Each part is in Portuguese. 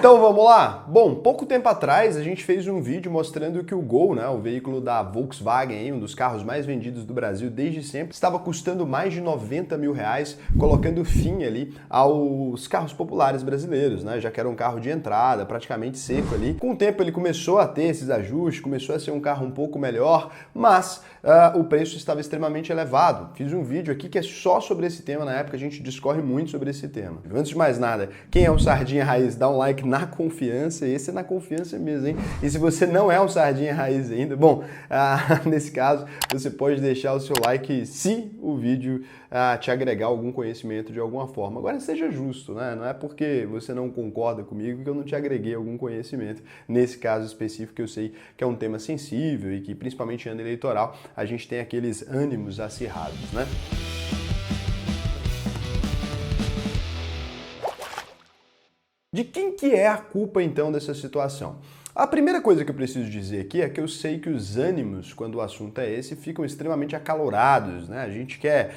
Então vamos lá? Bom, pouco tempo atrás a gente fez um vídeo mostrando que o Gol, né, o veículo da Volkswagen, um dos carros mais vendidos do Brasil desde sempre, estava custando mais de 90 mil reais, colocando fim ali aos carros populares brasileiros, né, já que era um carro de entrada, praticamente seco ali. Com o tempo ele começou a ter esses ajustes, começou a ser um carro um pouco melhor, mas o preço estava extremamente elevado. Fiz um vídeo aqui que é só sobre esse tema, na época a gente discorre muito sobre esse tema. Antes de mais nada, quem é um Sardinha Raiz, dá um like na confiança, esse é na confiança mesmo, hein? E se você não é um Sardinha Raiz ainda, bom, nesse caso, você pode deixar o seu like se o vídeo te agregar algum conhecimento de alguma forma. Agora, seja justo, né? Não é porque você não concorda comigo que eu não te agreguei algum conhecimento. Nesse caso específico, que eu sei que é um tema sensível e que, principalmente em ano eleitoral, a gente tem aqueles ânimos acirrados, né? De quem que é a culpa, então, dessa situação? A primeira coisa que eu preciso dizer aqui é que eu sei que os ânimos, quando o assunto é esse, ficam extremamente acalorados, né? A gente quer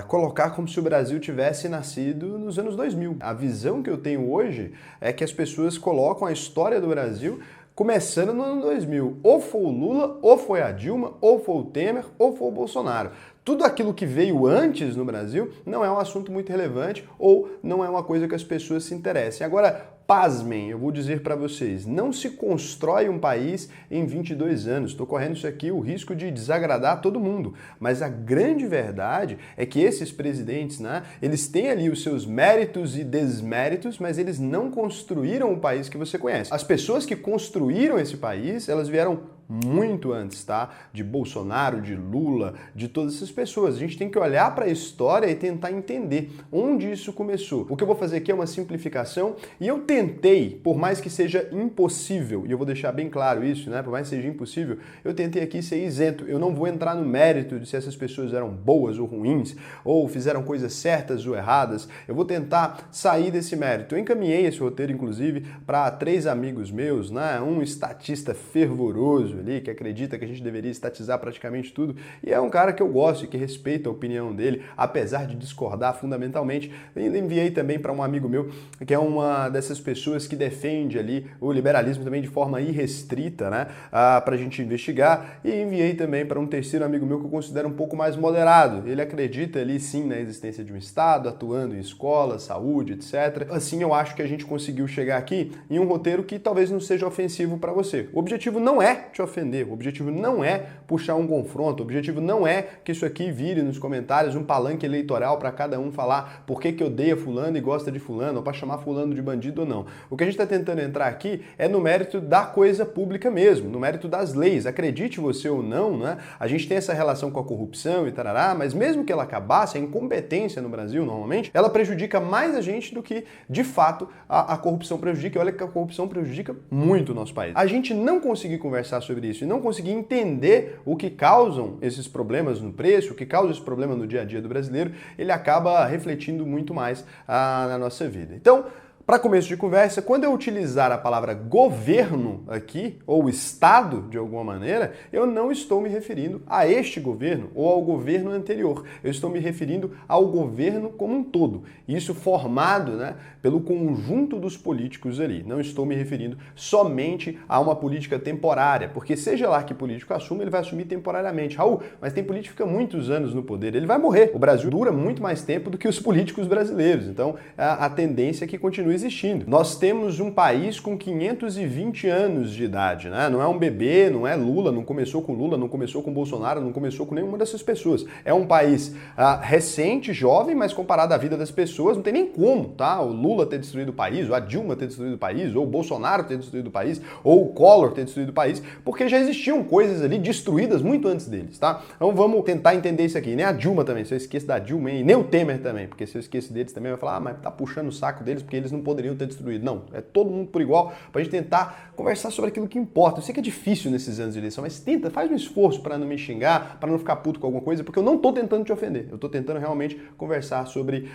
colocar como se o Brasil tivesse nascido nos anos 2000. A visão que eu tenho hoje é que as pessoas colocam a história do Brasil começando no ano 2000. Ou foi o Lula, ou foi a Dilma, ou foi o Temer, ou foi o Bolsonaro. Tudo aquilo que veio antes no Brasil não é um assunto muito relevante ou não é uma coisa que as pessoas se interessem. Agora, pasmem, eu vou dizer para vocês, não se constrói um país em 22 anos. Estou correndo isso aqui o risco de desagradar todo mundo. Mas a grande verdade é que esses presidentes, né, eles têm ali os seus méritos e desméritos, mas eles não construíram o país que você conhece. As pessoas que construíram esse país, elas vieram muito antes, tá? De Bolsonaro, de Lula, de todas essas pessoas. A gente tem que olhar para a história e tentar entender onde isso começou. O que eu vou fazer aqui é uma simplificação e eu tentei, por mais que seja impossível, e eu vou deixar bem claro isso, né? Por mais que seja impossível, eu tentei aqui ser isento. Eu não vou entrar no mérito de se essas pessoas eram boas ou ruins, ou fizeram coisas certas ou erradas. Eu vou tentar sair desse mérito. Eu encaminhei esse roteiro, inclusive, para 3 amigos meus, né? Um estatista fervoroso ali, que acredita que a gente deveria estatizar praticamente tudo, e é um cara que eu gosto e que respeita a opinião dele, apesar de discordar fundamentalmente. E enviei também para um amigo meu, que é uma dessas pessoas que defende ali o liberalismo também de forma irrestrita, né, para a gente investigar, e enviei também para um terceiro amigo meu que eu considero um pouco mais moderado. Ele acredita ali sim na existência de um Estado, atuando em escola, saúde, etc. Assim, eu acho que a gente conseguiu chegar aqui em um roteiro que talvez não seja ofensivo para você. O objetivo não é te ofender, o objetivo não é puxar um confronto, o objetivo não é que isso aqui vire nos comentários um palanque eleitoral para cada um falar por que odeia fulano e gosta de fulano, ou para chamar fulano de bandido ou não. O que a gente está tentando entrar aqui é no mérito da coisa pública mesmo, no mérito das leis. Acredite você ou não, né? A gente tem essa relação com a corrupção e tarará, mas mesmo que ela acabasse, a incompetência no Brasil, normalmente, ela prejudica mais a gente do que, de fato, a corrupção prejudica. E olha que a corrupção prejudica muito o nosso país. A gente não conseguir conversar sobre isso e não conseguir entender o que causam esses problemas no preço, o que causa esse problema no dia a dia do brasileiro, ele acaba refletindo muito mais na nossa vida. Então, para começo de conversa, quando eu utilizar a palavra governo aqui, ou Estado de alguma maneira, eu não estou me referindo a este governo ou ao governo anterior. Eu estou me referindo ao governo como um todo. Isso formado, né, pelo conjunto dos políticos ali. Não estou me referindo somente a uma política temporária, porque seja lá que político assume, ele vai assumir temporariamente. Raul, mas tem político que fica muitos anos no poder, ele vai morrer. O Brasil dura muito mais tempo do que os políticos brasileiros. Então, a tendência é que continue existindo. Nós temos um país com 520 anos de idade, né? Não é um bebê, não é Lula, não começou com Lula, não começou com Bolsonaro, não começou com nenhuma dessas pessoas. É um país recente, jovem, mas comparado à vida das pessoas, não tem nem como, tá? O Lula ter destruído o país, ou a Dilma ter destruído o país, ou o Bolsonaro ter destruído o país, ou o Collor ter destruído o país, porque já existiam coisas ali destruídas muito antes deles, tá? Então vamos tentar entender isso aqui. Nem a Dilma também, se eu esqueço da Dilma, e nem o Temer também, porque se eu esqueço deles também, vai falar, mas tá puxando o saco deles porque eles não poderiam ter destruído. Não, é todo mundo por igual pra gente tentar conversar sobre aquilo que importa. Eu sei que é difícil nesses anos de eleição, mas tenta, faz um esforço para não me xingar, para não ficar puto com alguma coisa, porque eu não tô tentando te ofender. Eu tô tentando realmente conversar sobre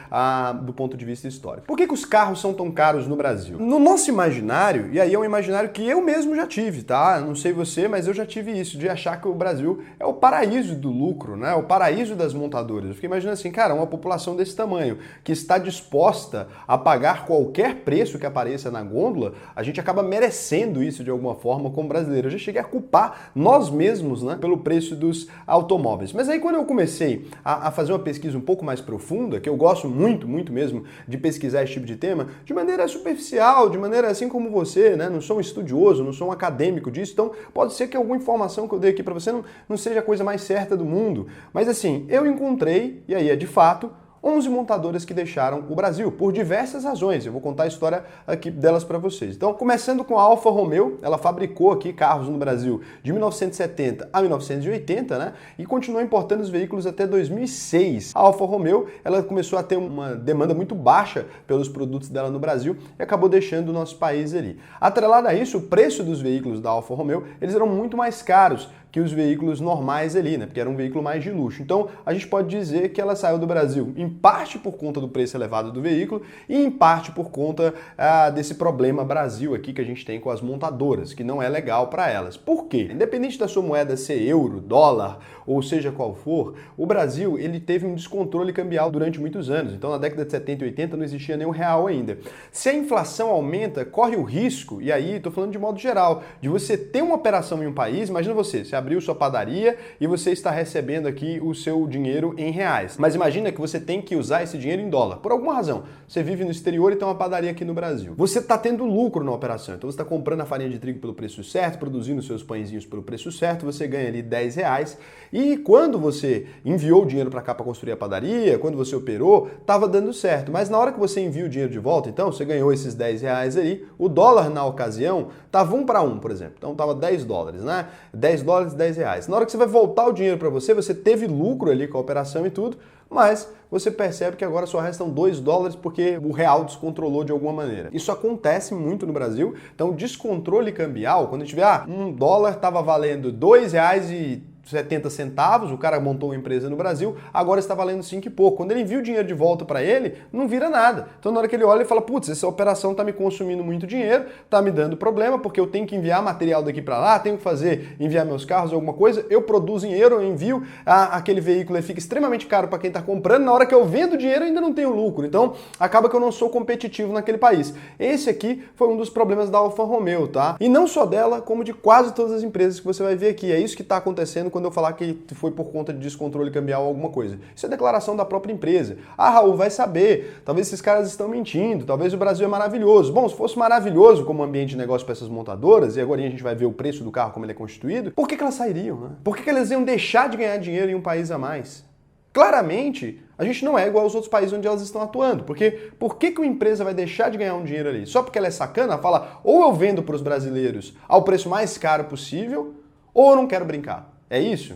do ponto de vista histórico. Por que os carros são tão caros no Brasil? No nosso imaginário, e aí é um imaginário que eu mesmo já tive, tá? Não sei você, mas eu já tive isso, de achar que o Brasil é o paraíso do lucro, né? O paraíso das montadoras. Eu fiquei imaginando assim, cara, uma população desse tamanho, que está disposta a pagar qualquer qualquer preço que apareça na gôndola, a gente acaba merecendo isso de alguma forma como brasileiro. Eu já cheguei a culpar nós mesmos, né, pelo preço dos automóveis. Mas aí quando eu comecei a fazer uma pesquisa um pouco mais profunda, que eu gosto muito, muito mesmo de pesquisar esse tipo de tema, de maneira superficial, de maneira assim como você, né, não sou um estudioso, não sou um acadêmico disso, então pode ser que alguma informação que eu dei aqui para você não seja a coisa mais certa do mundo. Mas assim, eu encontrei, e aí é de fato, 11 montadoras que deixaram o Brasil, por diversas razões. Eu vou contar a história aqui delas para vocês. Então, começando com a Alfa Romeo, ela fabricou aqui carros no Brasil de 1970 a 1980, né? E continuou importando os veículos até 2006. A Alfa Romeo, ela começou a ter uma demanda muito baixa pelos produtos dela no Brasil e acabou deixando o nosso país ali. Atrelado a isso, o preço dos veículos da Alfa Romeo, eles eram muito mais caros que os veículos normais ali, né? Porque era um veículo mais de luxo. Então, a gente pode dizer que ela saiu do Brasil em parte por conta do preço elevado do veículo e em parte por conta desse problema Brasil aqui que a gente tem com as montadoras, que não é legal para elas. Por quê? Independente da sua moeda ser euro, dólar, ou seja qual for, o Brasil ele teve um descontrole cambial durante muitos anos. Então, na década de 70 e 80 não existia nem o real ainda. Se a inflação aumenta, corre o risco, e aí estou falando de modo geral, de você ter uma operação em um país, imagina você abriu sua padaria e você está recebendo aqui o seu dinheiro em reais. Mas imagina que você tem que usar esse dinheiro em dólar. Por alguma razão, você vive no exterior e tem uma padaria aqui no Brasil. Você está tendo lucro na operação, então você está comprando a farinha de trigo pelo preço certo, produzindo seus pãezinhos pelo preço certo, você ganha ali 10 reais e quando você enviou o dinheiro para cá para construir a padaria, quando você operou, estava dando certo. Mas na hora que você envia o dinheiro de volta, então você ganhou esses 10 reais ali, o dólar na ocasião estava 1 para 1, por exemplo. Então estava 10 dólares, né? 10 dólares, 10 reais. Na hora que você vai voltar o dinheiro para você, você teve lucro ali com a operação e tudo, mas você percebe que agora só restam 2 dólares porque o real descontrolou de alguma maneira. Isso acontece muito no Brasil, então descontrole cambial, quando a gente vê, um dólar estava valendo R$2,70, o cara montou uma empresa no Brasil, agora está valendo 5 e pouco. Quando ele envia o dinheiro de volta para ele, não vira nada. Então na hora que ele olha, ele fala, putz, essa operação está me consumindo muito dinheiro, está me dando problema, porque eu tenho que enviar material daqui para lá, tenho que enviar meus carros, alguma coisa, eu produzo em euro, eu envio aquele veículo, ele fica extremamente caro para quem está comprando, na hora que eu vendo o dinheiro eu ainda não tenho lucro. Então acaba que eu não sou competitivo naquele país. Esse aqui foi um dos problemas da Alfa Romeo, tá? E não só dela, como de quase todas as empresas que você vai ver aqui. É isso que está acontecendo quando eu falar que foi por conta de descontrole cambial ou alguma coisa. Isso é declaração da própria empresa. Raul, vai saber, talvez esses caras estão mentindo, talvez o Brasil é maravilhoso. Bom, se fosse maravilhoso como ambiente de negócio para essas montadoras, e agora a gente vai ver o preço do carro como ele é constituído, por que elas sairiam, né? Por que elas iam deixar de ganhar dinheiro em um país a mais? Claramente, a gente não é igual aos outros países onde elas estão atuando. Porque por que uma empresa vai deixar de ganhar um dinheiro ali? Só porque ela é sacana? Fala, ou eu vendo para os brasileiros ao preço mais caro possível, ou eu não quero brincar. É isso?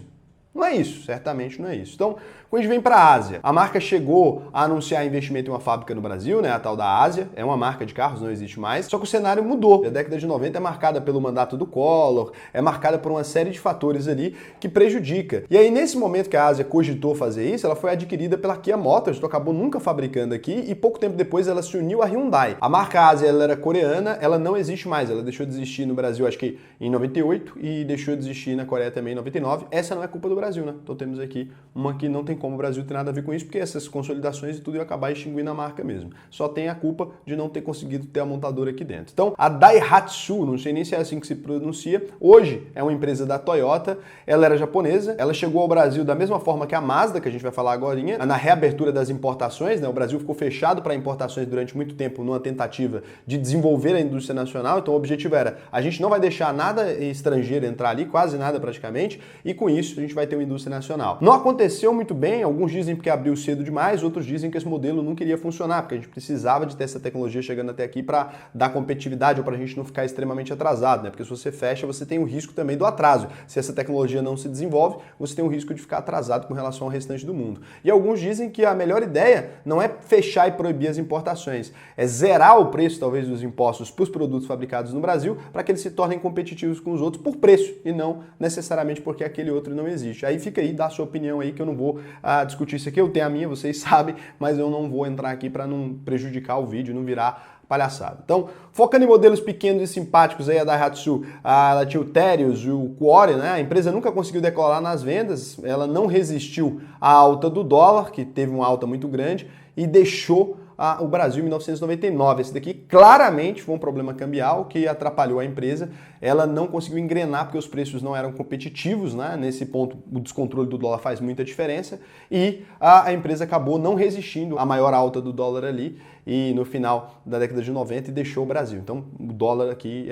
Não é isso, certamente não é isso. Então, quando a gente vem para a Ásia, a marca chegou a anunciar investimento em uma fábrica no Brasil, né, a tal da Ásia, é uma marca de carros, não existe mais, só que o cenário mudou. A década de 90 é marcada pelo mandato do Collor, é marcada por uma série de fatores ali que prejudica. E aí, nesse momento que a Ásia cogitou fazer isso, ela foi adquirida pela Kia Motors, então acabou nunca fabricando aqui, e pouco tempo depois ela se uniu à Hyundai. A marca Ásia, ela era coreana, ela não existe mais, ela deixou de existir no Brasil, acho que em 98, e deixou de existir na Coreia também em 99. Essa não é culpa do Brasil, né? Então temos aqui uma que não tem como o Brasil ter nada a ver com isso, porque essas consolidações e tudo iam acabar extinguindo a marca mesmo. Só tem a culpa de não ter conseguido ter a montadora aqui dentro. Então, a Daihatsu, não sei nem se é assim que se pronuncia, hoje é uma empresa da Toyota, ela era japonesa, ela chegou ao Brasil da mesma forma que a Mazda, que a gente vai falar agora, na reabertura das importações, né? O Brasil ficou fechado para importações durante muito tempo numa tentativa de desenvolver a indústria nacional, então o objetivo era, a gente não vai deixar nada estrangeiro entrar ali, quase nada praticamente, e com isso a gente vai ter uma indústria nacional. Não aconteceu muito bem, alguns dizem porque abriu cedo demais, outros dizem que esse modelo não queria funcionar, porque a gente precisava de ter essa tecnologia chegando até aqui para dar competitividade ou para a gente não ficar extremamente atrasado, né? Porque se você fecha, você tem o risco também do atraso. Se essa tecnologia não se desenvolve, você tem o risco de ficar atrasado com relação ao restante do mundo. E alguns dizem que a melhor ideia não é fechar e proibir as importações, é zerar o preço, talvez, dos impostos para os produtos fabricados no Brasil, para que eles se tornem competitivos com os outros por preço e não necessariamente porque aquele outro não existe. Aí fica aí, dá a sua opinião aí, que eu não vou discutir isso aqui, eu tenho a minha, vocês sabem, mas eu não vou entrar aqui para não prejudicar o vídeo, não virar palhaçada. Então, focando em modelos pequenos e simpáticos, aí a Daihatsu, ela tinha o Terios e o Quarry, né? A empresa nunca conseguiu decolar nas vendas, ela não resistiu à alta do dólar, que teve uma alta muito grande, e deixou o Brasil em 1999. Esse daqui claramente foi um problema cambial que atrapalhou a empresa. Ela não conseguiu engrenar porque os preços não eram competitivos, né? Nesse ponto, o descontrole do dólar faz muita diferença e a empresa acabou não resistindo à maior alta do dólar ali e no final da década de 90 e deixou o Brasil. Então o dólar aqui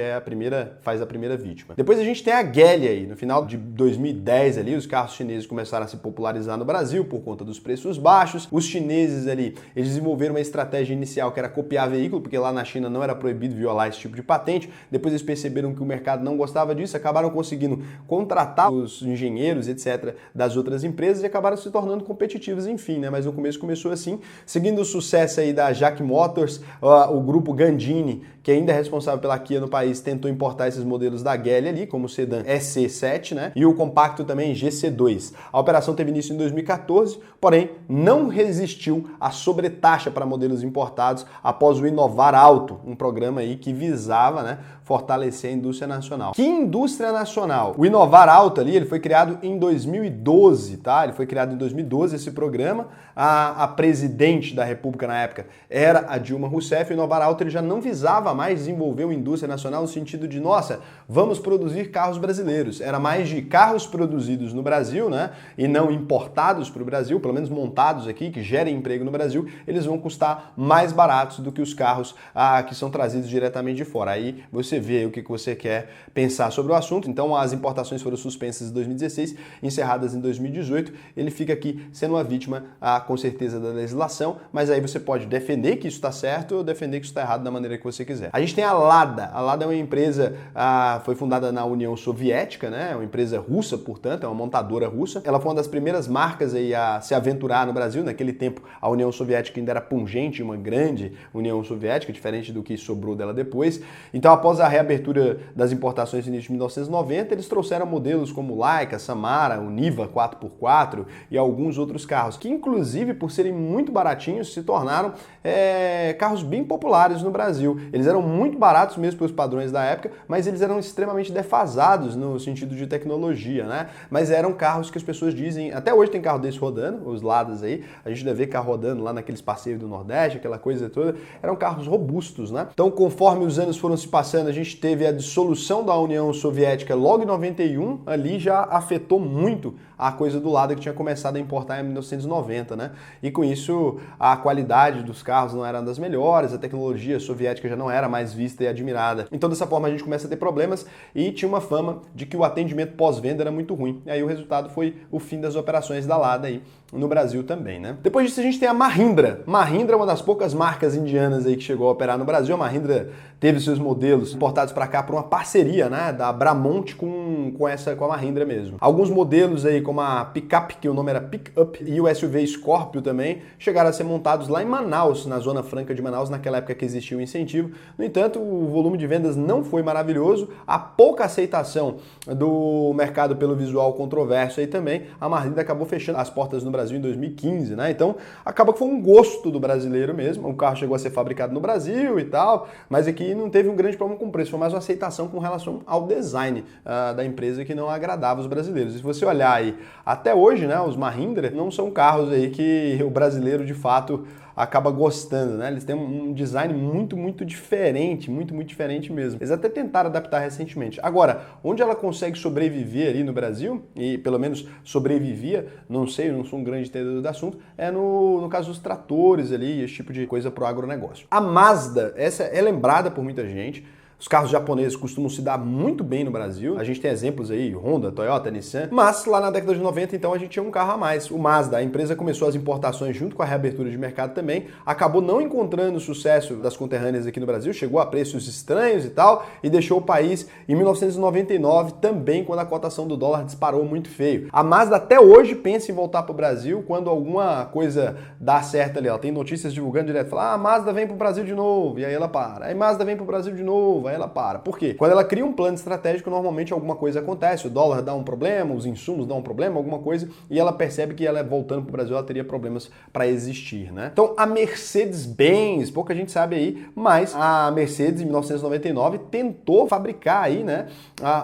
faz a primeira vítima. Depois a gente tem a Geely aí. No final de 2010 ali, os carros chineses começaram a se popularizar no Brasil por conta dos preços baixos. Os chineses ali, eles desenvolveram uma estratégia inicial que era copiar veículo, porque lá na China não era proibido violar esse tipo de patente. Depois eles perceberam que o mercado não gostava disso, acabaram conseguindo contratar os engenheiros, etc., das outras empresas e acabaram se tornando competitivos, enfim, né? Mas no começo começou assim. Seguindo o sucesso aí da JAC Motors, o grupo Gandini, que ainda é responsável pela Kia no país, tentou importar esses modelos da Geely ali, como o sedã EC7, né? E o compacto também GC2. A operação teve início em 2014, porém não resistiu à sobretaxa para modelos importados após o Inovar Alto, um programa aí que visava, né, fortalecer a indústria nacional. Que indústria nacional? O Inovar Alto ali, ele foi criado em 2012, tá? Ele foi criado em 2012 esse programa. A presidente da República na época era a Dilma Rousseff. O Inovar Alto ele já não visava mais desenvolver uma indústria nacional no sentido de, nossa, vamos produzir carros brasileiros. Era mais de carros produzidos no Brasil, né? E não importados para o Brasil, pelo menos montados aqui, que gerem emprego no Brasil, eles vão custar mais baratos do que os carros que são trazidos diretamente de fora. Aí você vê o que você quer pensar sobre o assunto. Então as importações foram suspensas em 2016, encerradas em 2018. Ele fica aqui sendo uma vítima, com certeza, da legislação, mas aí você pode defender que isso está certo ou defender que isso está errado da maneira que você quiser. A gente tem a Lada. A Lada é uma empresa, foi fundada na União Soviética, né? É uma empresa russa, portanto, é uma montadora russa. Ela foi uma das primeiras marcas aí a se aventurar no Brasil. Naquele tempo, a União Soviética ainda era pungente, uma grande União Soviética, diferente do que sobrou dela depois. Então, após a reabertura das importações no início de 1990, eles trouxeram modelos como Laika, Samara, o Niva 4x4 e alguns outros carros, que inclusive, por serem muito baratinhos, se tornaram carros bem populares no Brasil. Eles eram muito baratos mesmo pelos padrões da época, mas eles eram extremamente defasados no sentido de tecnologia, né? Mas eram carros que as pessoas dizem, até hoje tem carro desse rodando, os Ladas aí, a gente deve ver carro rodando lá naqueles passeios do Nordeste, aquela coisa toda, eram carros robustos, né? Então, conforme os anos foram se passando, a gente teve a dissolução da União Soviética logo em 91, ali já afetou muito a coisa do Lada, que tinha começado a importar em 1990, né? E com isso, a qualidade dos carros não era das melhores, a tecnologia soviética já não era mais vista e admirada. Então, dessa forma, a gente começa a ter problemas e tinha uma fama de que o atendimento pós-venda era muito ruim. E aí o resultado foi o fim das operações da Lada aí no Brasil também, né? Depois disso, a gente tem a Mahindra. Mahindra é uma das poucas marcas indianas aí que chegou a operar no Brasil. A Mahindra teve seus modelos importados para cá por uma parceria, né, da Bramont com a Mahindra mesmo. Alguns modelos aí, como a Pickup, que o nome era Pickup, e o SUV Scorpio também, chegaram a ser montados lá em Manaus, na Zona Franca de Manaus, naquela época que existia o incentivo. No entanto, o volume de vendas não foi maravilhoso, a pouca aceitação do mercado pelo visual controverso aí também, a Mahindra acabou fechando as portas no Brasil em 2015, né? Então, acaba que foi um gosto do brasileiro mesmo. O carro chegou a ser fabricado no Brasil e tal, mas aqui não teve um grande problema com o preço, foi mais uma aceitação com relação ao design da empresa que não agradava os brasileiros. E se você olhar aí, até hoje, né, os Mahindra não são carros aí que o brasileiro de fato acaba gostando, né? Eles têm um design muito diferente, muito diferente mesmo. Eles até tentaram adaptar recentemente. Agora, onde ela consegue sobreviver ali no Brasil, e pelo menos sobrevivia, não sei, eu não sou um grande entendedor do assunto, é no caso dos tratores ali, esse tipo de coisa pro agronegócio. A Mazda, essa é lembrada por muita gente. Os carros japoneses costumam se dar muito bem no Brasil. A gente tem exemplos aí, Honda, Toyota, Nissan. Mas lá na década de 90, então, a gente tinha um carro a mais. O Mazda, a empresa começou as importações junto com a reabertura de mercado também. Acabou não encontrando o sucesso das conterrâneas aqui no Brasil. Chegou a preços estranhos e tal. E deixou o país em 1999 também, quando a cotação do dólar disparou muito feio. A Mazda até hoje pensa em voltar para o Brasil quando alguma coisa dá certo ali. Ela tem notícias divulgando direto. Fala, a Mazda vem para o Brasil de novo. E aí ela para. Aí Mazda vem para o Brasil de novo. novo, aí ela para. Por quê? Quando ela cria um plano estratégico, normalmente alguma coisa acontece, o dólar dá um problema, os insumos dão um problema, alguma coisa, e ela percebe que ela voltando para o Brasil, ela teria problemas para existir, né? Então, a Mercedes-Benz, pouca gente sabe aí, mas a Mercedes, em 1999, tentou fabricar aí, né,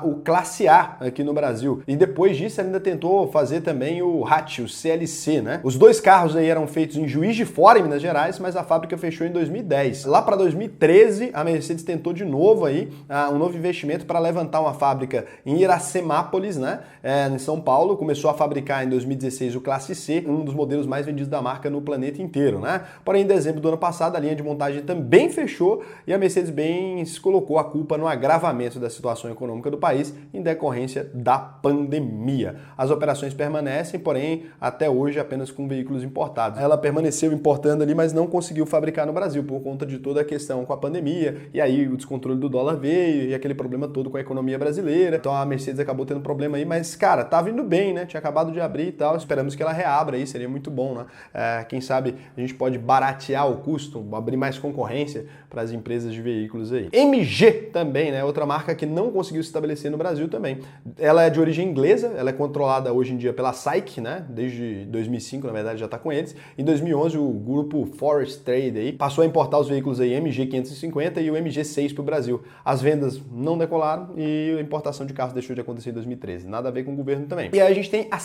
o Classe A aqui no Brasil. E depois disso, ela ainda tentou fazer também o Hatch, o CLC, né? Os dois carros aí eram feitos em Juiz de Fora, em Minas Gerais, mas a fábrica fechou em 2010. Lá para 2013, a Mercedes tentou de novo aí um novo investimento para levantar uma fábrica em Iracemápolis, né, em São Paulo. Começou a fabricar em 2016 o Classe C, um dos modelos mais vendidos da marca no planeta inteiro, né? Porém, em dezembro do ano passado, a linha de montagem também fechou e a Mercedes-Benz colocou a culpa no agravamento da situação econômica do país em decorrência da pandemia. As operações permanecem, porém, até hoje apenas com veículos importados. Ela permaneceu importando ali, mas não conseguiu fabricar no Brasil por conta de toda a questão com a pandemia, e aí o descontrole do dólar veio e aquele problema todo com a economia brasileira. Então a Mercedes acabou tendo problema aí, mas, cara, tava indo bem, né? Tinha acabado de abrir e tal. Esperamos que ela reabra aí, seria muito bom, né? Quem sabe a gente pode baratear o custo, abrir mais concorrência para as empresas de veículos aí. MG também, né? Outra marca que não conseguiu se estabelecer no Brasil também. Ela é de origem inglesa, ela é controlada hoje em dia pela SAIC, né? Desde 2005, na verdade, já está com eles. Em 2011, o grupo Forest Trade aí passou a importar os veículos aí MG 550 e o MG 6 para o Brasil. As vendas não decolaram e a importação de carros deixou de acontecer em 2013. Nada a ver com o governo também. E aí a gente tem a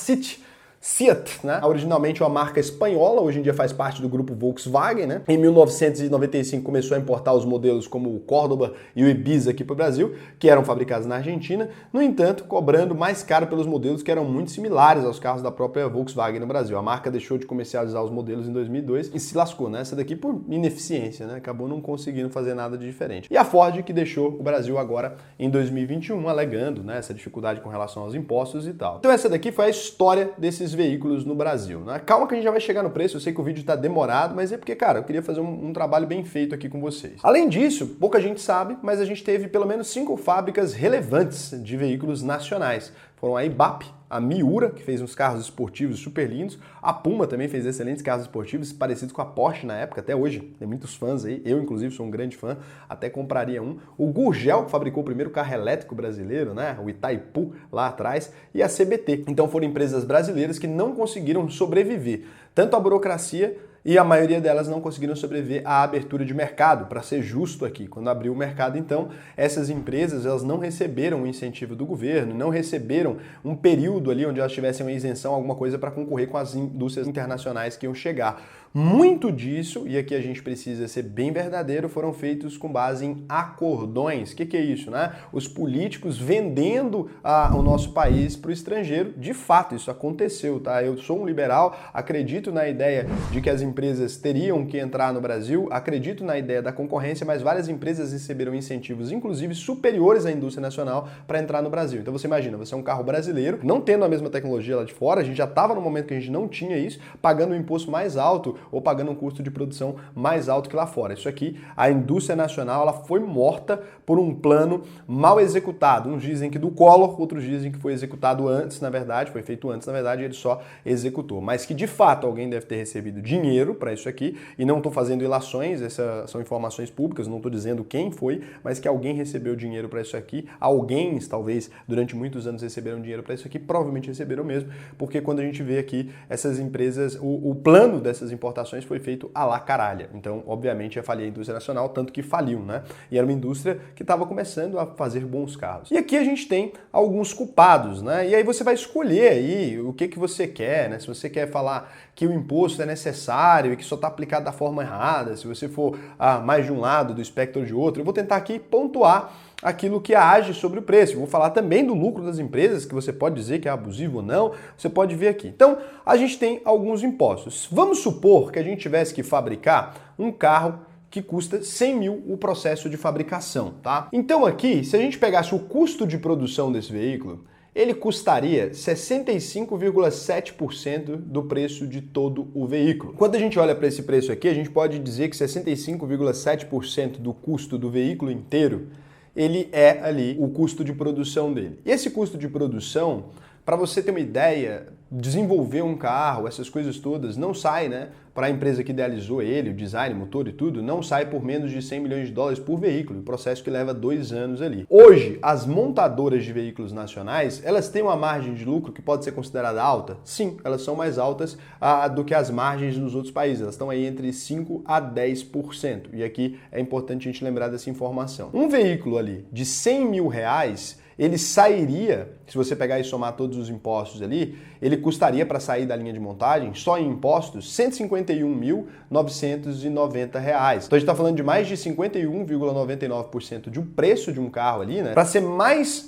Seat, né? Originalmente uma marca espanhola, hoje em dia faz parte do grupo Volkswagen, né? Em 1995 começou a importar os modelos como o Córdoba e o Ibiza aqui para o Brasil, que eram fabricados na Argentina, no entanto, cobrando mais caro pelos modelos que eram muito similares aos carros da própria Volkswagen no Brasil. A marca deixou de comercializar os modelos em 2002 e se lascou, né? Essa daqui por ineficiência, né? Acabou não conseguindo fazer nada de diferente. E a Ford que deixou o Brasil agora em 2021, alegando, né, essa dificuldade com relação aos impostos e tal. Então essa daqui foi a história desses veículos no Brasil, né? Calma que a gente já vai chegar no preço, eu sei que o vídeo está demorado, mas é porque, cara, eu queria fazer um trabalho bem feito aqui com vocês. Além disso, pouca gente sabe, mas a gente teve pelo menos 5 fábricas relevantes de veículos nacionais. Foram a IBAP, a Miura, que fez uns carros esportivos super lindos, a Puma também fez excelentes carros esportivos, parecidos com a Porsche na época, até hoje, tem muitos fãs aí, eu inclusive sou um grande fã, até compraria um. O Gurgel, que fabricou o primeiro carro elétrico brasileiro, né, o Itaipu lá atrás, e a CBT. Então foram empresas brasileiras que não conseguiram sobreviver, tanto à burocracia, e a maioria delas não conseguiram sobreviver à abertura de mercado, para ser justo aqui. Quando abriu o mercado, então, essas empresas elas não receberam o incentivo do governo, não receberam um período ali onde elas tivessem uma isenção, alguma coisa para concorrer com as indústrias internacionais que iam chegar. Muito disso, e aqui a gente precisa ser bem verdadeiro, foram feitos com base em acordões. O que é isso, né? Os políticos vendendo o nosso país para o estrangeiro. De fato, isso aconteceu, tá? Eu sou um liberal, acredito na ideia de que as empresas teriam que entrar no Brasil, acredito na ideia da concorrência, mas várias empresas receberam incentivos, inclusive superiores à indústria nacional, para entrar no Brasil. Então você imagina, você é um carro brasileiro, não tendo a mesma tecnologia lá de fora, a gente já estava no momento que a gente não tinha isso, pagando um imposto mais alto ou pagando um custo de produção mais alto que lá fora. Isso aqui, a indústria nacional, ela foi morta por um plano mal executado. Uns dizem que do Collor, outros dizem que foi executado antes, na verdade, foi feito antes, na verdade, ele só executou. Mas que, de fato, alguém deve ter recebido dinheiro para isso aqui, e não estou fazendo ilações, essas são informações públicas, não estou dizendo quem foi, mas que alguém recebeu dinheiro para isso aqui, alguém, talvez, durante muitos anos receberam dinheiro para isso aqui, provavelmente receberam mesmo, porque quando a gente vê aqui essas empresas, o plano dessas importações foi feito à la caralha. Então, obviamente, ia falir a indústria nacional, tanto que faliu, né? E era uma indústria que estava começando a fazer bons carros. E aqui a gente tem alguns culpados, né? E aí você vai escolher aí o que você quer, né? Se você quer falar que o imposto é necessário e que só está aplicado da forma errada, se você for mais de um lado do espectro de outro, eu vou tentar aqui pontuar aquilo que age sobre o preço. Eu vou falar também do lucro das empresas, que você pode dizer que é abusivo ou não, você pode ver aqui. Então, a gente tem alguns impostos. Vamos supor que a gente tivesse que fabricar um carro que custa 100 mil o processo de fabricação, tá? Então aqui, se a gente pegasse o custo de produção desse veículo, ele custaria 65,7% do preço de todo o veículo. Quando a gente olha para esse preço aqui, a gente pode dizer que 65,7% do custo do veículo inteiro ele é ali o custo de produção dele. E esse custo de produção para você ter uma ideia, desenvolver um carro, essas coisas todas, não sai, né? Para a empresa que idealizou ele, o design, motor e tudo, não sai por menos de 100 milhões de dólares por veículo, um processo que leva 2 anos ali. Hoje, as montadoras de veículos nacionais, elas têm uma margem de lucro que pode ser considerada alta? Sim, elas são mais altas do que as margens nos outros países, elas estão aí entre 5% a 10%. E aqui é importante a gente lembrar dessa informação. Um veículo ali de 100 mil reais, ele sairia, se você pegar e somar todos os impostos ali, ele custaria para sair da linha de montagem, só em impostos, R$ 151.990. Então a gente está falando de mais de 51,99% de um preço de um carro ali, né? Para ser mais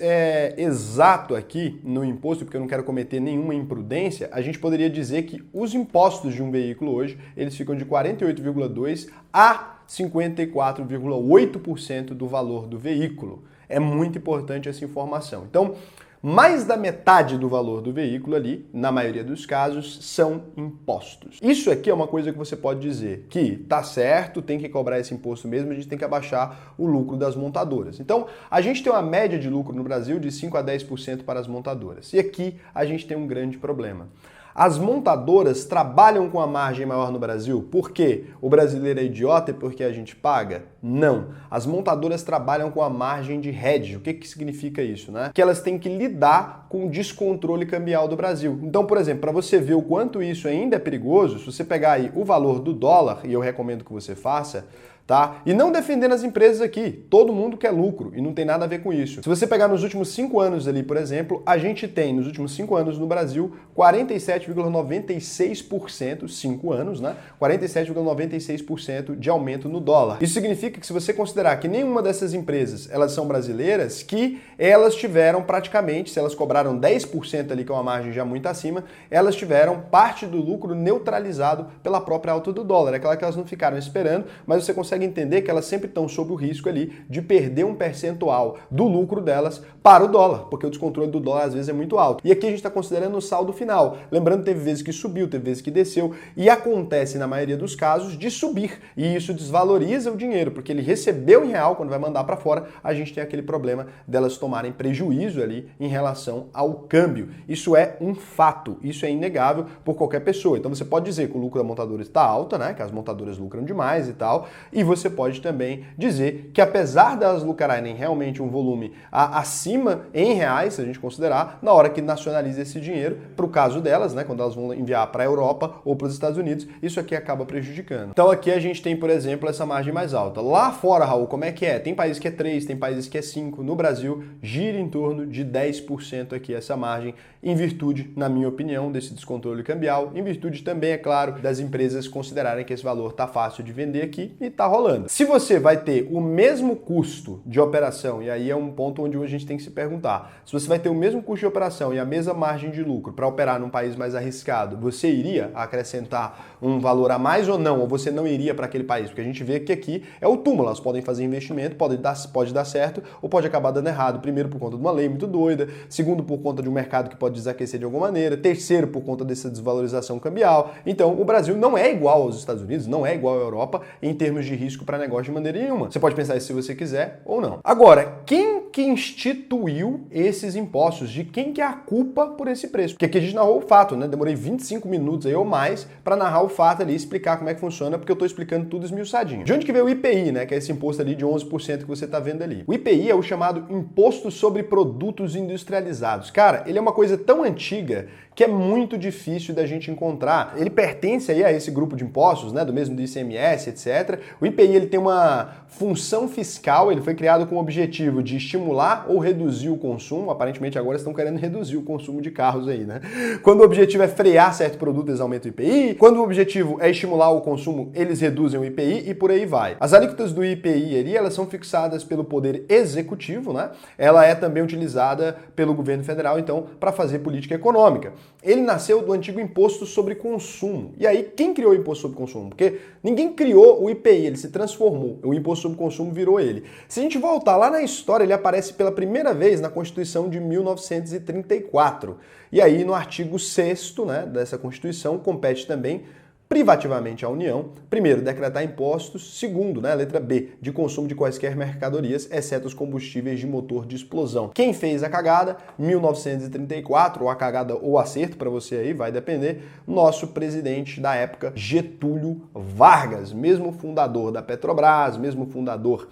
exato aqui no imposto, porque eu não quero cometer nenhuma imprudência, a gente poderia dizer que os impostos de um veículo hoje, eles ficam de 48,2% a 54,8% do valor do veículo. É muito importante essa informação. Então, mais da metade do valor do veículo ali, na maioria dos casos, são impostos. Isso aqui é uma coisa que você pode dizer que tá certo, tem que cobrar esse imposto mesmo, a gente tem que abaixar o lucro das montadoras. Então, a gente tem uma média de lucro no Brasil de 5 a 10% para as montadoras. E aqui a gente tem um grande problema. As montadoras trabalham com a margem maior no Brasil porque o brasileiro é idiota e porque a gente paga? Não. As montadoras trabalham com a margem de hedge. O que significa isso, né? Que elas têm que lidar com o descontrole cambial do Brasil. Então, por exemplo, para você ver o quanto isso ainda é perigoso, se você pegar aí o valor do dólar, e eu recomendo que você faça, tá? E não defendendo as empresas aqui, todo mundo quer lucro e não tem nada a ver com isso. Se você pegar nos últimos 5 anos ali, por exemplo, a gente tem nos últimos 5 anos no Brasil 47,96%, 5 anos, né? 47,96% de aumento no dólar. Isso significa que se você considerar que nenhuma dessas empresas, elas são brasileiras, que elas tiveram praticamente, se elas cobraram 10% ali, que é uma margem já muito acima, elas tiveram parte do lucro neutralizado pela própria alta do dólar. É claro que elas não ficaram esperando, mas você consegue entender que elas sempre estão sob o risco ali de perder um percentual do lucro delas para o dólar, porque o descontrole do dólar às vezes é muito alto. E aqui a gente está considerando o saldo final. Lembrando, teve vezes que subiu, teve vezes que desceu, e acontece na maioria dos casos de subir, e isso desvaloriza o dinheiro, porque ele recebeu em real, quando vai mandar para fora, a gente tem aquele problema delas tomarem prejuízo ali em relação ao câmbio. Isso é um fato, isso é inegável por qualquer pessoa. Então você pode dizer que o lucro da montadora está alto, né, que as montadoras lucram demais e tal, e você pode também dizer que apesar delas lucrarem realmente um volume acima em reais, se a gente considerar, na hora que nacionaliza esse dinheiro, para o caso delas, né, quando elas vão enviar para a Europa ou para os Estados Unidos, isso aqui acaba prejudicando. Então aqui a gente tem, por exemplo, essa margem mais alta. Lá fora, Raul, como é que é? Tem países que é 3, tem países que é 5. No Brasil, gira em torno de 10% aqui essa margem, em virtude, na minha opinião, desse descontrole cambial, em virtude também, é claro, das empresas considerarem que esse valor tá fácil de vender aqui e tá rolando. Se você vai ter o mesmo custo de operação, e aí é um ponto onde a gente tem que se perguntar, se você vai ter o mesmo custo de operação e a mesma margem de lucro para operar num país mais arriscado, você iria acrescentar um valor a mais ou não? Ou você não iria para aquele país? Porque a gente vê que aqui é o túmulo, elas podem fazer investimento, pode dar certo ou pode acabar dando errado. Primeiro, por conta de uma lei muito doida. Segundo, por conta de um mercado que pode desaquecer de alguma maneira. Terceiro, por conta dessa desvalorização cambial. Então, o Brasil não é igual aos Estados Unidos, não é igual à Europa em termos de risco para negócio de maneira nenhuma. Você pode pensar isso se você quiser ou não. Agora, quem que instituiu esses impostos? De quem que é a culpa por esse preço? Porque aqui a gente narrou o fato, né? Demorei 25 minutos aí ou mais para narrar o fato ali, explicar como é que funciona, porque eu estou explicando tudo esmiuçadinho. De onde que veio o IPI, né? Que é esse imposto ali de 11% que você está vendo ali. O IPI é o chamado Imposto sobre Produtos Industrializados. Cara, ele é uma coisa tão antiga que é muito difícil da gente encontrar. Ele pertence aí a esse grupo de impostos, né, do mesmo do ICMS, etc. O IPI ele tem uma função fiscal, ele foi criado com o objetivo de estimular ou reduzir o consumo. Aparentemente agora estão querendo reduzir o consumo de carros aí, né? Quando o objetivo é frear certo produto, eles aumentam o IPI. Quando o objetivo é estimular o consumo, eles reduzem o IPI e por aí vai. As alíquotas do IPI ali, elas são fixadas pelo Poder Executivo, né? Ela é também utilizada pelo governo federal, então, para fazer política econômica. Ele nasceu do antigo imposto sobre consumo. E aí, quem criou o imposto sobre consumo? Porque ninguém criou o IPI, ele se transformou. O imposto sobre consumo virou ele. Se a gente voltar lá na história, ele aparece pela primeira vez na Constituição de 1934. E aí, no artigo 6º, né, dessa Constituição, compete também privativamente à União, primeiro, decretar impostos, segundo, né, letra B, de consumo de quaisquer mercadorias, exceto os combustíveis de motor de explosão. Quem fez a cagada? 1934, ou a cagada ou acerto para você aí, vai depender, nosso presidente da época, Getúlio Vargas, mesmo fundador da Petrobras, mesmo fundador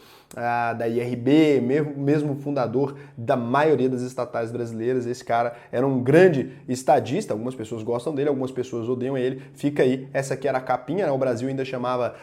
da IRB, mesmo fundador da maioria das estatais brasileiras. Esse cara era um grande estadista, algumas pessoas gostam dele, algumas pessoas odeiam ele. Fica aí, essa aqui era a capinha, né? O Brasil ainda chamava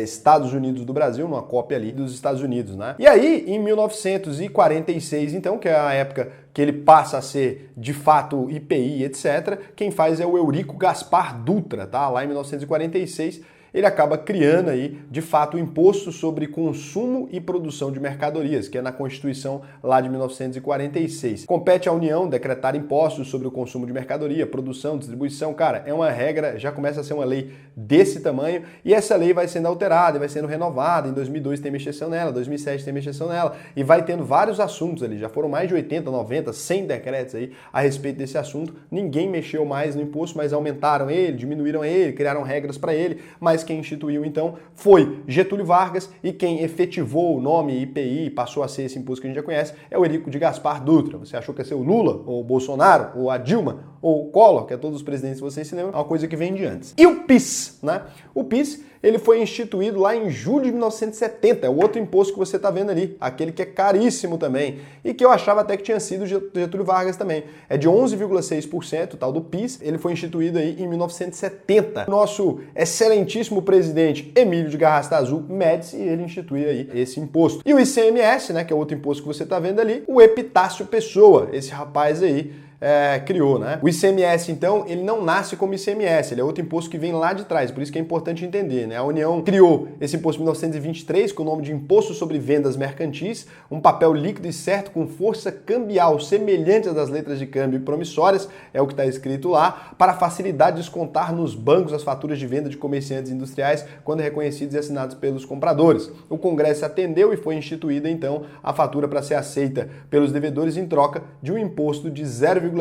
Estados Unidos do Brasil, uma cópia ali dos Estados Unidos, né? E aí, em 1946, então, que é a época que ele passa a ser, de fato, IPI, etc., quem faz é o Eurico Gaspar Dutra, tá? Lá em 1946, ele acaba criando aí, de fato, o imposto sobre consumo e produção de mercadorias, que é na Constituição lá de 1946. Compete à União decretar impostos sobre o consumo de mercadoria, produção, distribuição. Cara, é uma regra, já começa a ser uma lei desse tamanho, e essa lei vai sendo alterada, vai sendo renovada. Em 2002 tem mexeção nela, 2007 tem mexeção nela, e vai tendo vários assuntos ali. Já foram mais de 80, 90, 100 decretos aí a respeito desse assunto. Ninguém mexeu mais no imposto, mas aumentaram ele, diminuíram ele, criaram regras para ele, mas quem instituiu então foi Getúlio Vargas, e quem efetivou o nome IPI, passou a ser esse imposto que a gente já conhece, é o Eurico de Gaspar Dutra. Você achou que ia ser o Lula, ou o Bolsonaro, ou a Dilma, ou o Collor, que é todos os presidentes que vocês se lembram, é uma coisa que vem de antes. E o PIS, né? O PIS, ele foi instituído lá em julho de 1970, é o outro imposto que você está vendo ali, aquele que é caríssimo também, e que eu achava até que tinha sido Getúlio Vargas também. É de 11,6%, o tal do PIS, ele foi instituído aí em 1970. Nosso excelentíssimo presidente Emílio de Garrastazu Médici, ele institui aí esse imposto. E o ICMS, né, que é outro imposto que você está vendo ali, o Epitácio Pessoa, esse rapaz aí, criou, né? O ICMS, então, ele não nasce como ICMS, ele é outro imposto que vem lá de trás, por isso que é importante entender, né? A União criou esse imposto em 1923 com o nome de Imposto sobre Vendas Mercantis, um papel líquido e certo com força cambial semelhante às das letras de câmbio promissórias, é o que está escrito lá, para facilidade de descontar nos bancos as faturas de venda de comerciantes industriais quando reconhecidos e assinados pelos compradores. O Congresso atendeu e foi instituída, então, a fatura para ser aceita pelos devedores em troca de um imposto de 0,3%.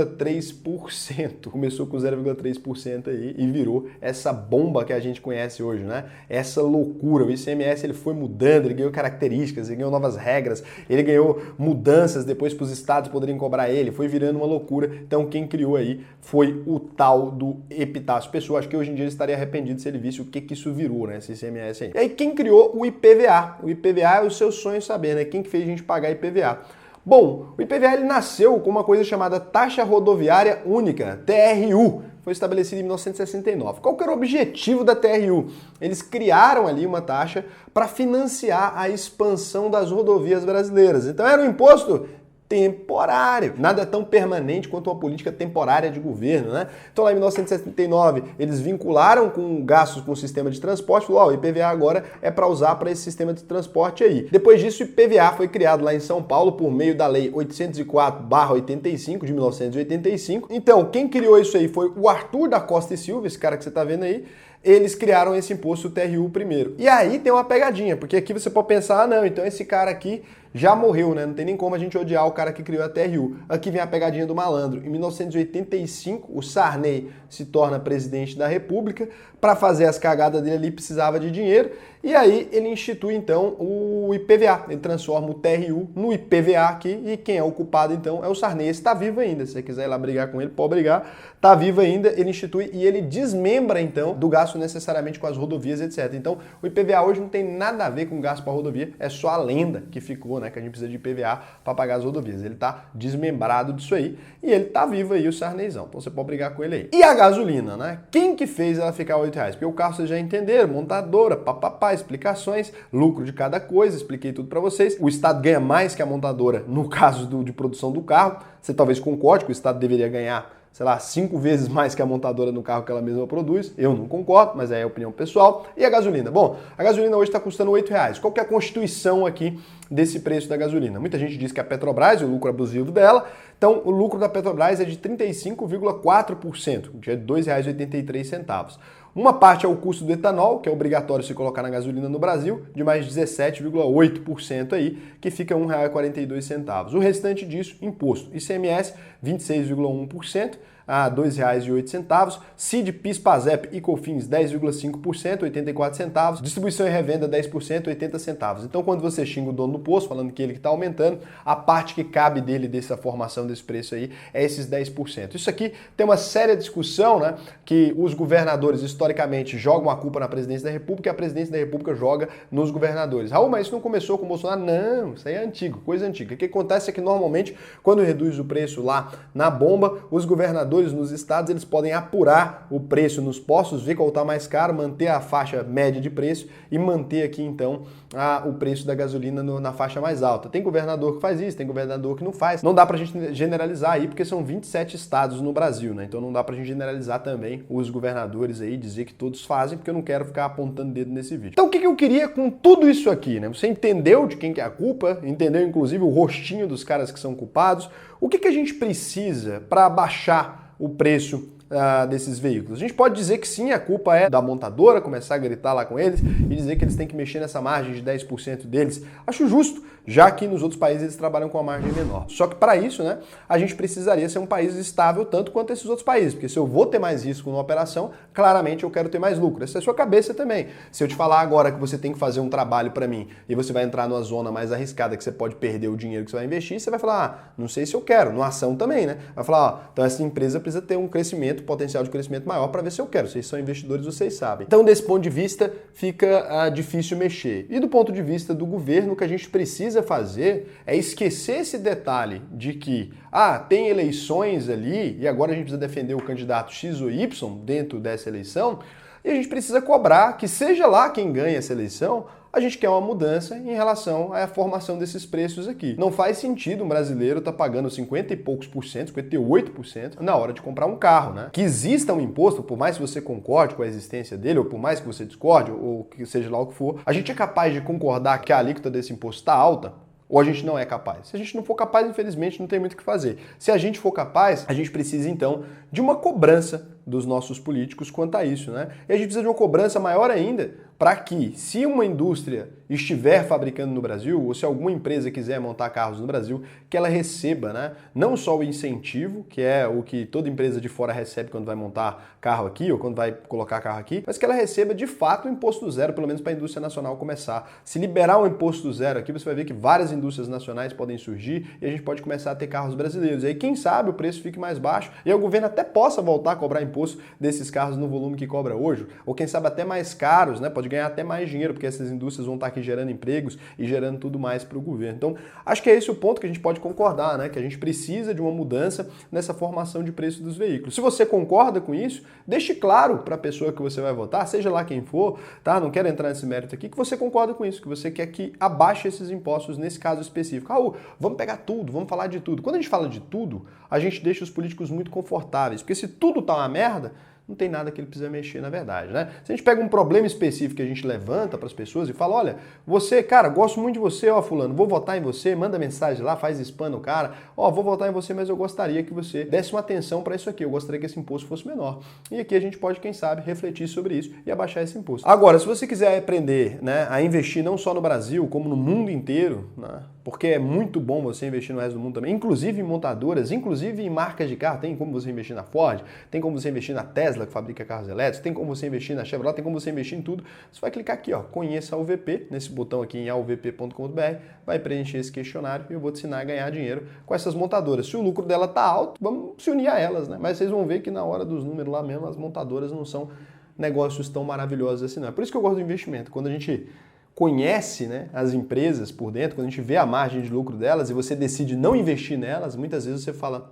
Começou com 0,3% aí e virou essa bomba que a gente conhece hoje, né? Essa loucura. O ICMS, ele foi mudando, ele ganhou características, ele ganhou novas regras, ele ganhou mudanças depois para os estados poderem cobrar ele, foi virando uma loucura. Então quem criou aí foi o tal do Epitácio Pessoa. Acho que hoje em dia ele estaria arrependido se ele visse o que isso virou, né? Esse ICMS aí. E aí quem criou o IPVA? O IPVA é o seu sonho saber, né? Quem que fez a gente pagar IPVA? Bom, o IPVA ele nasceu com uma coisa chamada Taxa Rodoviária Única, TRU, foi estabelecido em 1969. Qual que era o objetivo da TRU? Eles criaram ali uma taxa para financiar a expansão das rodovias brasileiras. Então era um imposto temporário. Nada é tão permanente quanto uma política temporária de governo, né? Então lá em 1979 eles vincularam com gastos com o sistema de transporte, falou, o IPVA agora é para usar para esse sistema de transporte aí. Depois disso o IPVA foi criado lá em São Paulo por meio da Lei 804/85 de 1985. Então quem criou isso aí foi o Arthur da Costa e Silva, esse cara que você está vendo aí. Eles criaram esse imposto, o TRU, primeiro. E aí tem uma pegadinha, porque aqui você pode pensar, não, então esse cara aqui já morreu, né? Não tem nem como a gente odiar o cara que criou a TRU. Aqui vem a pegadinha do malandro. Em 1985, o Sarney se torna presidente da República. Para fazer as cagadas dele ali, precisava de dinheiro. E aí ele institui, então, o IPVA. Ele transforma o TRU no IPVA aqui. E quem é o culpado, então, é o Sarney. Esse está vivo ainda. Se você quiser ir lá brigar com ele, pode brigar. Está vivo ainda. Ele institui e ele desmembra, então, do gasto necessariamente com as rodovias, etc. Então, o IPVA hoje não tem nada a ver com gasto para rodovia. É só a lenda que ficou, né? Que a gente precisa de IPVA para pagar as rodovias. Ele está desmembrado disso aí. E ele está vivo aí, o Sarneyzão. Então, você pode brigar com ele aí. E a gasolina, né? Quem que fez ela ficar R$8? Porque o carro vocês já entenderam. Montadora, papapá, explicações, lucro de cada coisa, expliquei tudo para vocês. O Estado ganha mais que a montadora no caso de produção do carro. Você talvez concorde que o Estado deveria ganhar, sei lá, 5 vezes mais que a montadora no carro que ela mesma produz. Eu não concordo, mas é a opinião pessoal. E a gasolina? Bom, a gasolina hoje está custando R$8. Qual que é a constituição aqui desse preço da gasolina? Muita gente diz que é a Petrobras, o lucro abusivo dela. Então, o lucro da Petrobras é de 35,4%, que é R$ 2,83. Uma parte é o custo do etanol, que é obrigatório se colocar na gasolina no Brasil, de mais 17,8% aí, que fica R$ 1,42. O restante disso, imposto. ICMS, 26,1%. a R$ 2,08, CID, PIS, PASEP e COFINS 10,5%, 84 centavos, distribuição e revenda 10%, 80 centavos. Então quando você xinga o dono do posto, falando que ele que está aumentando, a parte que cabe dele dessa formação desse preço aí é esses 10%. Isso aqui tem uma séria discussão, né, que os governadores historicamente jogam a culpa na presidência da República e a presidência da República joga nos governadores. Raul, mas isso não começou com o Bolsonaro? Não, isso aí é antigo, coisa antiga. O que acontece é que normalmente quando reduz o preço lá na bomba, os governadores nos estados eles podem apurar o preço nos postos, ver qual está mais caro, manter a faixa média de preço e manter aqui então o preço da gasolina na faixa mais alta. Tem governador que faz isso, tem governador que não faz. Não dá pra gente generalizar aí, porque são 27 estados no Brasil, né? Então não dá pra gente generalizar também os governadores aí, dizer que todos fazem, porque eu não quero ficar apontando dedo nesse vídeo. Então o que eu queria com tudo isso aqui, né? Você entendeu de quem que é a culpa, entendeu inclusive o rostinho dos caras que são culpados. O que a gente precisa para baixar o preço desses veículos? A gente pode dizer que sim, a culpa é da montadora, começar a gritar lá com eles e dizer que eles têm que mexer nessa margem de 10% deles. Acho justo, já que nos outros países eles trabalham com a margem menor. Só que para isso, né, a gente precisaria ser um país estável tanto quanto esses outros países, porque se eu vou ter mais risco numa operação, claramente eu quero ter mais lucro. Essa é a sua cabeça também. Se eu te falar agora que você tem que fazer um trabalho para mim e você vai entrar numa zona mais arriscada que você pode perder o dinheiro que você vai investir, você vai falar, não sei se eu quero, numa ação também, né? Vai falar, então essa empresa precisa ter um potencial de crescimento maior para ver se eu quero. Vocês são investidores, vocês sabem. Então, desse ponto de vista, fica difícil mexer. E do ponto de vista do governo, o que a gente precisa fazer é esquecer esse detalhe de que, tem eleições ali e agora a gente precisa defender o candidato X ou Y dentro dessa eleição e a gente precisa cobrar que seja lá quem ganha essa eleição, a gente quer uma mudança em relação à formação desses preços aqui. Não faz sentido um brasileiro estar pagando 50 e poucos por cento, 58% na hora de comprar um carro, né? Que exista um imposto, por mais que você concorde com a existência dele, ou por mais que você discorde, ou que seja lá o que for, a gente é capaz de concordar que a alíquota desse imposto está alta? Ou a gente não é capaz? Se a gente não for capaz, infelizmente, não tem muito o que fazer. Se a gente for capaz, a gente precisa, então, de uma cobrança dos nossos políticos quanto a isso, né? E a gente precisa de uma cobrança maior ainda para que, se uma indústria estiver fabricando no Brasil, ou se alguma empresa quiser montar carros no Brasil, que ela receba, né, não só o incentivo, que é o que toda empresa de fora recebe quando vai montar carro aqui, ou quando vai colocar carro aqui, mas que ela receba de fato o imposto zero, pelo menos para a indústria nacional começar. Se liberar o imposto zero aqui, você vai ver que várias indústrias nacionais podem surgir e a gente pode começar a ter carros brasileiros. E aí, quem sabe, o preço fique mais baixo e aí o governo até possa voltar a cobrar imposto desses carros no volume que cobra hoje, ou quem sabe até mais caros, né? Pode ganhar até mais dinheiro, porque essas indústrias vão estar aqui gerando empregos e gerando tudo mais para o governo. Então, acho que é esse o ponto que a gente pode concordar, né? Que a gente precisa de uma mudança nessa formação de preço dos veículos. Se você concorda com isso, deixe claro para a pessoa que você vai votar, seja lá quem for, tá? Não quero entrar nesse mérito aqui, que você concorda com isso, que você quer que abaixe esses impostos nesse caso específico. Raul, vamos pegar tudo, vamos falar de tudo. Quando a gente fala de tudo, a gente deixa os políticos muito confortáveis, porque se tudo tá uma merda, não tem nada que ele precisa mexer, na verdade, né? Se a gente pega um problema específico que a gente levanta para as pessoas e fala, olha, você, cara, gosto muito de você, fulano, vou votar em você, manda mensagem lá, faz spam no cara, vou votar em você, mas eu gostaria que você desse uma atenção para isso aqui, eu gostaria que esse imposto fosse menor. E aqui a gente pode, quem sabe, refletir sobre isso e abaixar esse imposto. Agora, se você quiser aprender, né, a investir não só no Brasil, como no mundo inteiro, né, porque é muito bom você investir no resto do mundo também, inclusive em montadoras, inclusive em marcas de carro, tem como você investir na Ford, tem como você investir na Tesla, que fabrica carros elétricos, tem como você investir na Chevrolet, tem como você investir em tudo. Você vai clicar aqui, conheça a UVP, nesse botão aqui em auvp.com.br, vai preencher esse questionário e eu vou te ensinar a ganhar dinheiro com essas montadoras. Se o lucro dela tá alto, vamos se unir a elas, né? Mas vocês vão ver que na hora dos números lá mesmo, as montadoras não são negócios tão maravilhosos assim, não. É por isso que eu gosto do investimento. Quando a gente conhece, né, as empresas por dentro, quando a gente vê a margem de lucro delas e você decide não investir nelas, muitas vezes você fala,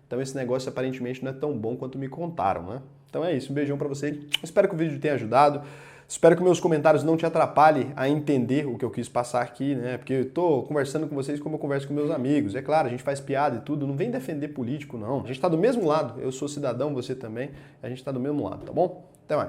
então esse negócio aparentemente não é tão bom quanto me contaram, né? Então é isso, um beijão pra você. Espero que o vídeo tenha ajudado. Espero que meus comentários não te atrapalhem a entender o que eu quis passar aqui, né? Porque eu tô conversando com vocês como eu converso com meus amigos. É claro, a gente faz piada e tudo, não vem defender político, não. A gente tá do mesmo lado. Eu sou cidadão, você também. A gente tá do mesmo lado, tá bom? Até mais.